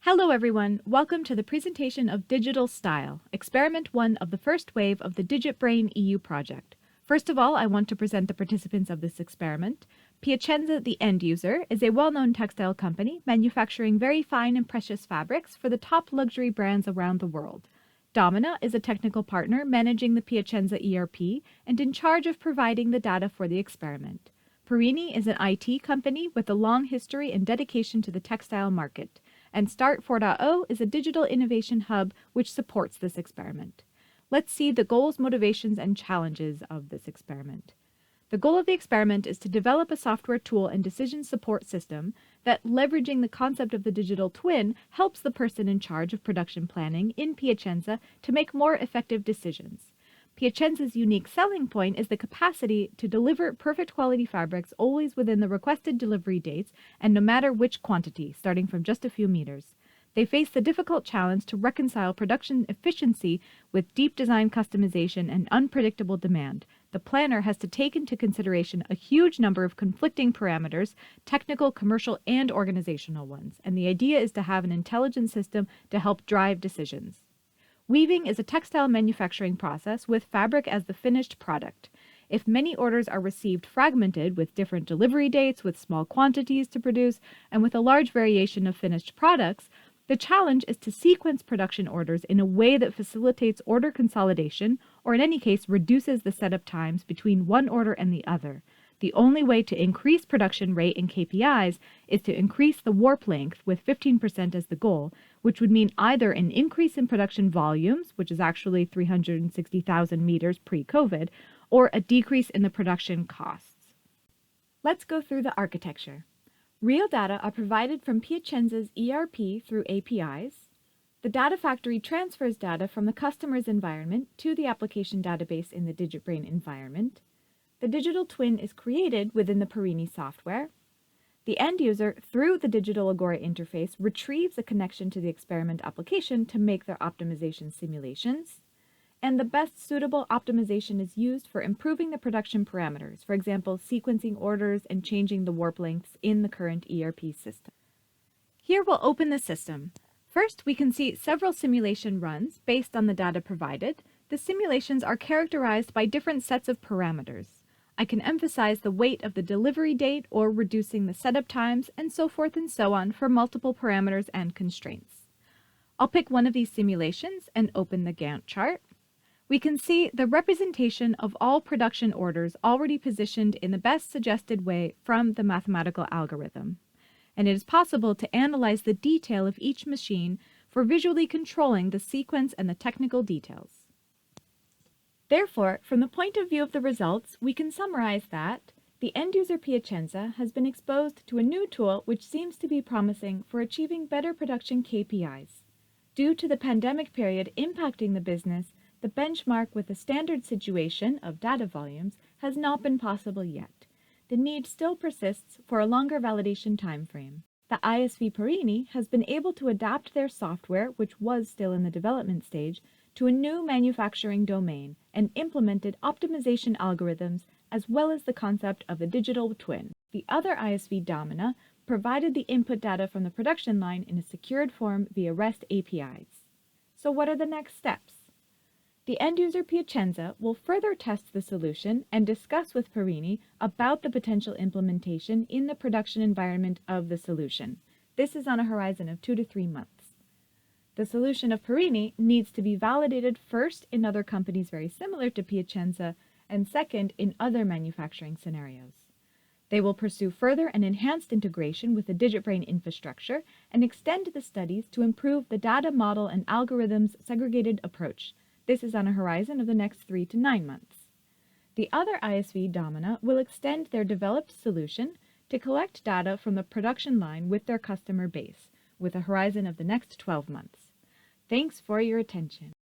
Hello everyone, welcome to the presentation of Digital Style, Experiment 1 of the first wave of the DIGITbrain EU project. First of all, I want to present the participants of this experiment. Piacenza, the end user, is a well-known textile company manufacturing very fine and precious fabrics for the top luxury brands around the world. Domina is a technical partner managing the Piacenza ERP and in charge of providing the data for the experiment. Perini is an IT company with a long history and dedication to the textile market. And Start 4.0 is a digital innovation hub which supports this experiment. Let's see the goals, motivations, and challenges of this experiment. The goal of the experiment is to develop a software tool and decision support system that, leveraging the concept of the digital twin, helps the person in charge of production planning in Piacenza to make more effective decisions. Piacenza's unique selling point is the capacity to deliver perfect quality fabrics always within the requested delivery dates and no matter which quantity, starting from just a few meters. They face the difficult challenge to reconcile production efficiency with deep design customization and unpredictable demand. The planner has to take into consideration a huge number of conflicting parameters, technical, commercial, and organizational ones, and the idea is to have an intelligent system to help drive decisions. Weaving is a textile manufacturing process with fabric as the finished product. If many orders are received fragmented with different delivery dates, with small quantities to produce, and with a large variation of finished products, the challenge is to sequence production orders in a way that facilitates order consolidation, or in any case reduces the setup times between one order and the other. The only way to increase production rate in KPIs is to increase the warp length with 15% as the goal, which would mean either an increase in production volumes, which is actually 360,000 meters pre-COVID, or a decrease in the production costs. Let's go through the architecture. Real data are provided from Piacenza's ERP through APIs. The data factory transfers data from the customer's environment to the application database in the DIGITbrain environment. The digital twin is created within the Perini software. The end user, through the Digital Agora interface, retrieves a connection to the experiment application to make their optimization simulations. And the best suitable optimization is used for improving the production parameters, for example, sequencing orders and changing the warp lengths in the current ERP system. Here we'll open the system. First, we can see several simulation runs based on the data provided. The simulations are characterized by different sets of parameters. I can emphasize the weight of the delivery date or reducing the setup times and so forth and so on for multiple parameters and constraints. I'll pick one of these simulations and open the Gantt chart. We can see the representation of all production orders already positioned in the best suggested way from the mathematical algorithm. And it is possible to analyze the detail of each machine for visually controlling the sequence and the technical details. Therefore, from the point of view of the results, we can summarize that the end-user Piacenza has been exposed to a new tool which seems to be promising for achieving better production KPIs. Due to the pandemic period impacting the business, the benchmark with the standard situation of data volumes has not been possible yet. The need still persists for a longer validation timeframe. The ISV Perini has been able to adapt their software, which was still in the development stage, to a new manufacturing domain and implemented optimization algorithms as well as the concept of a digital twin. The other ISV, Domina, provided the input data from the production line in a secured form via REST APIs. So what are the next steps? The end-user Piacenza will further test the solution and discuss with Perini about the potential implementation in the production environment of the solution. This is on a horizon of 2 to 3 months. The solution of Perini needs to be validated first in other companies very similar to Piacenza, and second in other manufacturing scenarios. They will pursue further and enhanced integration with the DIGITbrain infrastructure and extend the studies to improve the data model and algorithms segregated approach. This is on a horizon of the next 3 to 9 months. The other ISV, Domina, will extend their developed solution to collect data from the production line with their customer base, with a horizon of the next 12 months. Thanks for your attention.